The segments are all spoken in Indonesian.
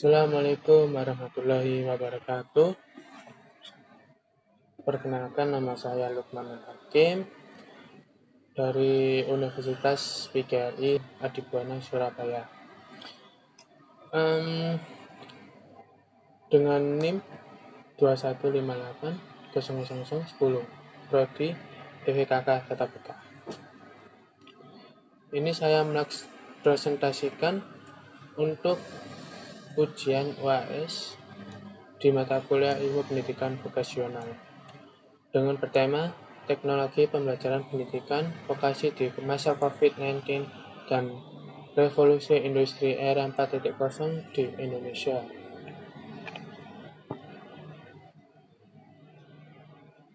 Assalamualaikum warahmatullahi wabarakatuh. Perkenalkan, nama saya Lukman Hakim dari Universitas PGRI Adibuana Surabaya. Dengan NIM 21580010 Prodi PVKK Tata Boga. Ini saya presentasikan untuk ujian UAS di mata kuliah Ilmu Pendidikan Vokasional dengan bertema Teknologi Pembelajaran Pendidikan Vokasi di Masa COVID-19 dan Revolusi Industri Era 4.0 di Indonesia.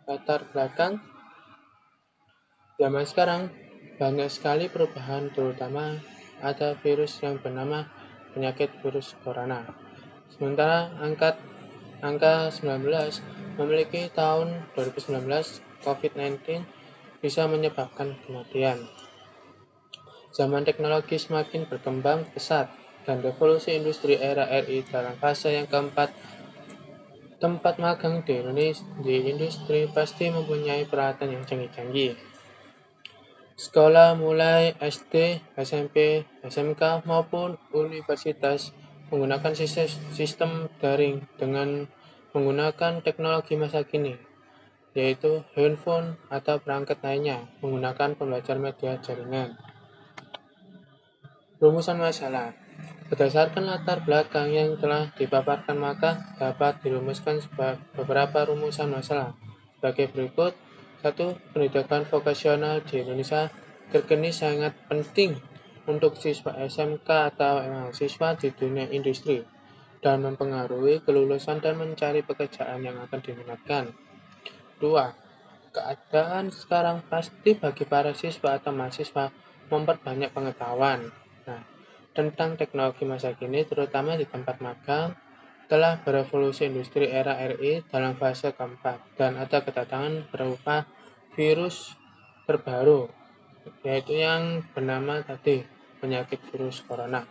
Latar belakang, zaman sekarang banyak sekali perubahan, terutama ada virus yang bernama penyakit virus corona. Sementara angka 19 memiliki tahun 2019 COVID-19 bisa menyebabkan kematian. Zaman teknologi semakin berkembang pesat dan revolusi industri era RI dalam fase yang keempat. Tempat magang di industri pasti mempunyai peralatan yang canggih-canggih. Sekolah mulai SD, SMP, SMK maupun universitas menggunakan sistem daring dengan menggunakan teknologi masa kini, yaitu handphone atau perangkat lainnya menggunakan pembelajaran media jaringan. Rumusan masalah. Berdasarkan latar belakang yang telah dipaparkan, maka dapat dirumuskan beberapa rumusan masalah sebagai berikut. 1. Pendidikan vokasional di Indonesia terkini sangat penting untuk siswa SMK atau mahasiswa di dunia industri dan mempengaruhi kelulusan dan mencari pekerjaan yang akan diminatkan. 2. Keadaan sekarang pasti bagi para siswa atau mahasiswa memperbanyak pengetahuan tentang teknologi masa kini, terutama di tempat magang, telah berevolusi industri era RI dalam fase keempat dan ada kedatangan berupa virus terbaru, yaitu yang bernama tadi penyakit virus corona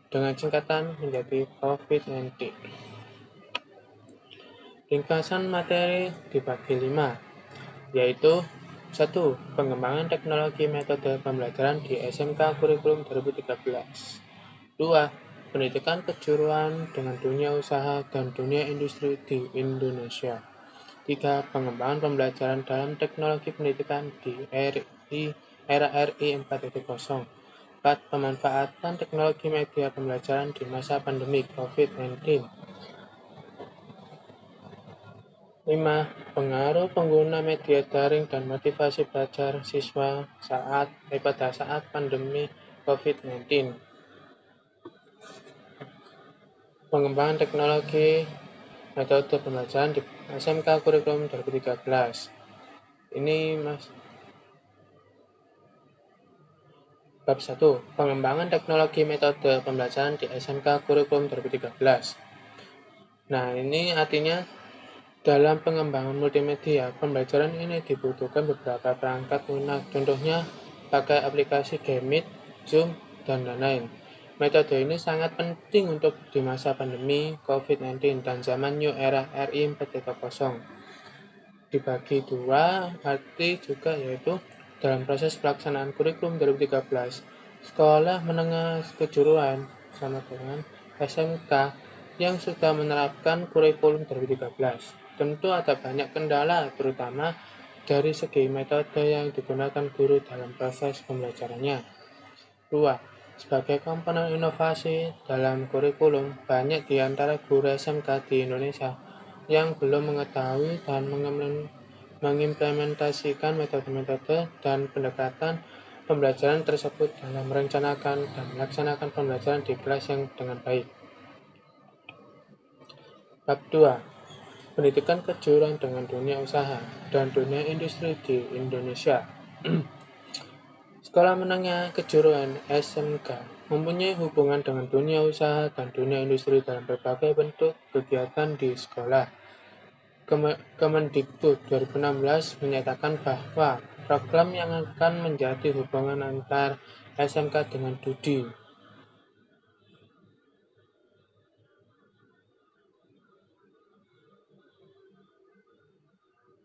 dengan singkatan menjadi COVID-19. Ringkasan materi dibagi 5, yaitu 1. Pengembangan teknologi metode pembelajaran di SMK Kurikulum 2013. 2. Pendidikan kejuruan dengan dunia usaha dan dunia industri di Indonesia. 3. Pengembangan pembelajaran dalam teknologi pendidikan di era RI 4.0. 4. Pemanfaatan teknologi media pembelajaran di masa pandemi COVID-19. 5. Pengaruh pengguna media daring dan motivasi belajar siswa pada saat pandemi COVID-19. Pengembangan teknologi metode pembelajaran di SMK Kurikulum 2013. Ini bab 1. Pengembangan teknologi metode pembelajaran di SMK Kurikulum 2013. Nah, ini artinya dalam pengembangan multimedia, pembelajaran ini dibutuhkan beberapa perangkat lunak, contohnya pakai aplikasi Game Meet, Zoom, dan lain-lain. Metode ini sangat penting untuk di masa pandemi COVID-19 dan zaman New Era RI 4.0. Dibagi 2 arti juga, yaitu dalam proses pelaksanaan kurikulum 2013, sekolah menengah kejuruan sama dengan SMK yang sudah menerapkan kurikulum 2013. Tentu ada banyak kendala, terutama dari segi metode yang digunakan guru dalam proses pembelajarannya. 2. Sebagai komponen inovasi dalam kurikulum, banyak di antara guru SMK di Indonesia yang belum mengetahui dan mengimplementasikan metode-metode dan pendekatan pembelajaran tersebut dalam merencanakan dan melaksanakan pembelajaran di kelas yang dengan baik. Bab 2. Pendidikan kejuruan dengan dunia usaha dan dunia industri di Indonesia. Sekolah menengah kejuruan SMK mempunyai hubungan dengan dunia usaha dan dunia industri dalam berbagai bentuk kegiatan di sekolah. Kemendikbud 2016 menyatakan bahwa program yang akan menjadi hubungan antar SMK dengan DUDI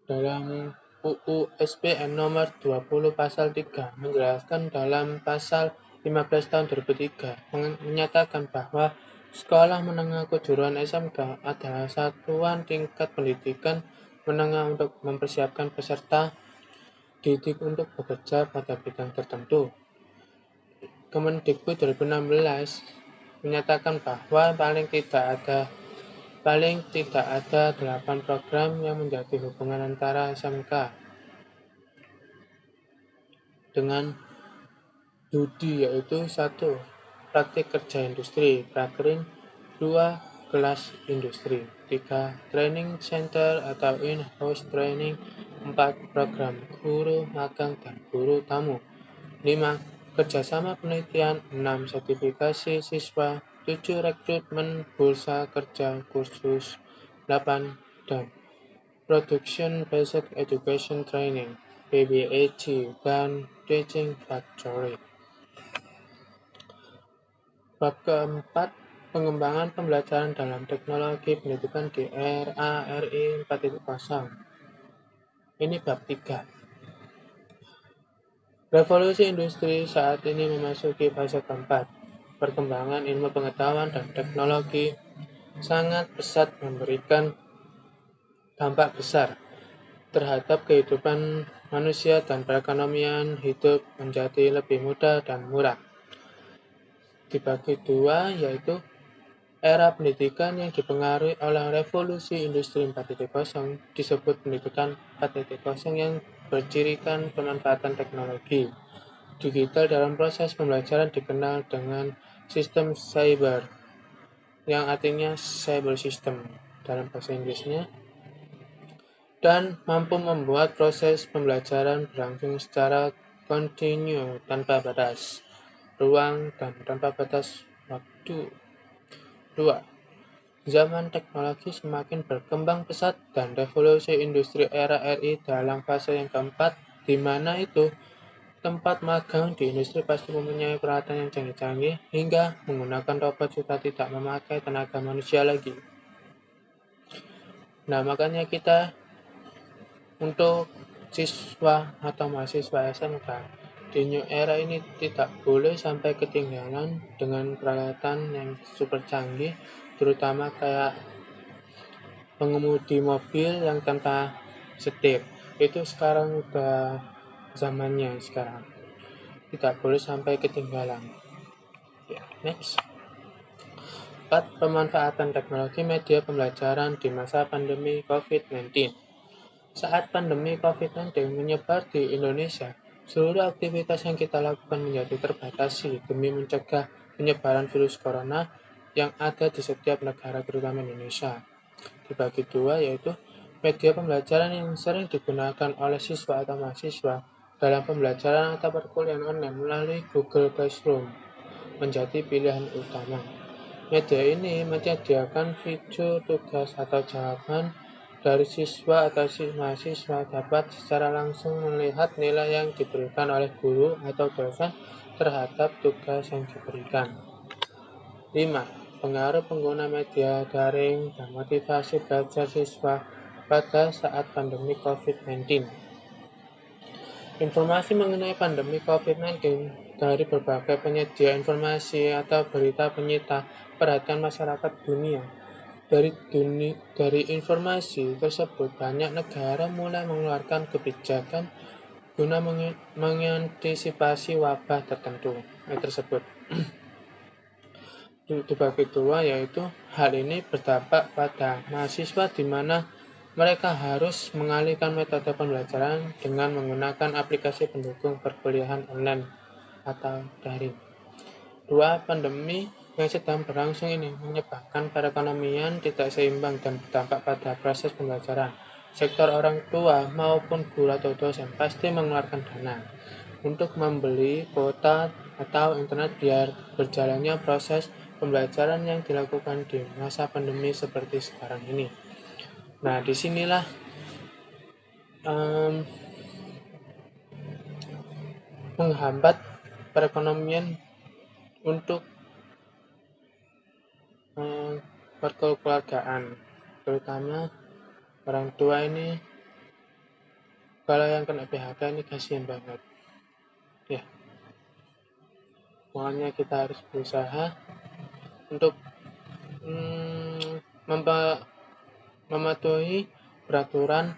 dalam UU SPN nomor 20 pasal 3 menjelaskan dalam pasal 15 tahun 2003 menyatakan bahwa sekolah menengah kejuruan SMK adalah satuan tingkat pendidikan menengah untuk mempersiapkan peserta didik untuk bekerja pada bidang tertentu. Kemendikbud 2016 menyatakan bahwa paling tidak ada 8 program yang menjadi hubungan antara SMK dengan Studi yaitu 1. Praktik kerja industri, Prakrin, 2. Kelas industri, 3. Training center atau in-house training, 4. Program guru magang dan guru tamu, 5. Kerjasama penelitian, 6. Sertifikasi siswa, 7. Rekrutmen bursa kerja kursus, 8. Dan Production Based Education Training, PBET, dan Teaching Factory. Bab keempat, pengembangan pembelajaran dalam teknologi pendidikan di era RI 4.0. Ini bab 3. Revolusi industri saat ini memasuki fase keempat. Perkembangan ilmu pengetahuan dan teknologi sangat pesat memberikan dampak besar terhadap kehidupan manusia dan perekonomian hidup menjadi lebih mudah dan murah. Dibagi dua, yaitu era pendidikan yang dipengaruhi oleh revolusi industri 4.0 disebut pendidikan 4.0 yang bercirikan pemanfaatan teknologi digital dalam proses pembelajaran dikenal dengan sistem cyber, yang artinya cyber system dalam bahasa Inggrisnya, dan mampu membuat proses pembelajaran berlangsung secara kontinu tanpa batas ruang dan tanpa batas waktu. 2. Zaman teknologi semakin berkembang pesat dan revolusi industri era RI dalam fase yang keempat, di mana itu tempat magang di industri pasti mempunyai peralatan yang canggih-canggih hingga menggunakan robot sudah tidak memakai tenaga manusia lagi. Nah, makanya kita untuk siswa atau mahasiswa SMK di new era ini tidak boleh sampai ketinggalan dengan peralatan yang super canggih, terutama kayak pengemudi mobil yang tanpa setir. Itu sekarang udah zamannya sekarang. Tidak boleh sampai ketinggalan. Ya, next. 4. Pemanfaatan teknologi media pembelajaran di masa pandemi COVID-19. Saat pandemi COVID-19 menyebar di Indonesia, seluruh aktivitas yang kita lakukan menjadi terbatasi demi mencegah penyebaran virus corona yang ada di setiap negara, terutama Indonesia. Dibagi dua, yaitu media pembelajaran yang sering digunakan oleh siswa atau mahasiswa dalam pembelajaran atau perkuliahan online melalui Google Classroom menjadi pilihan utama. Media ini menyediakan video tugas atau jawaban dari siswa atau mahasiswa dapat secara langsung melihat nilai yang diberikan oleh guru atau dosen terhadap tugas yang diberikan. 5. Pengaruh pengguna media daring dan motivasi belajar siswa pada saat pandemi COVID-19. Informasi mengenai pandemi COVID-19 dari berbagai penyedia informasi atau berita penyita perhatian masyarakat dunia. Dari informasi tersebut, banyak negara mulai mengeluarkan kebijakan guna mengantisipasi wabah tertentu tersebut. Dibagi dua, yaitu hal ini berdampak pada mahasiswa di mana mereka harus mengalihkan metode pembelajaran dengan menggunakan aplikasi pendukung perkuliahan online atau daring. 2. Pandemi yang sedang berlangsung ini menyebabkan perekonomian tidak seimbang dan berdampak pada proses pembelajaran. Sektor orang tua maupun guru atau dosen pasti mengeluarkan dana untuk membeli kuota atau internet biar berjalannya proses pembelajaran yang dilakukan di masa pandemi seperti sekarang ini. Nah, disinilah menghambat perekonomian untuk perkeluargaan, terutama orang tua ini Kalau yang kena PHK ini kasihan banget. Ya, makanya kita harus berusaha untuk mematuhi peraturan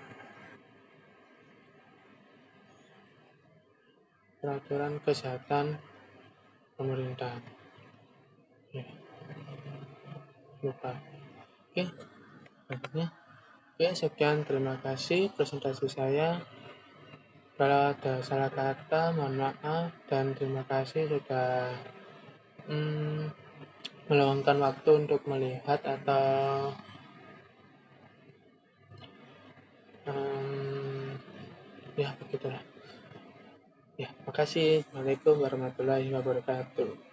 kesehatan pemerintah. Ya, lupa. Oke, akhirnya. Oke, sekian. Terima kasih presentasi saya. Kalau ada salah kata, mohon maaf. Dan terima kasih sudah meluangkan waktu untuk melihat atau ya begitulah. Ya, makasih. Assalamualaikum warahmatullahi wabarakatuh.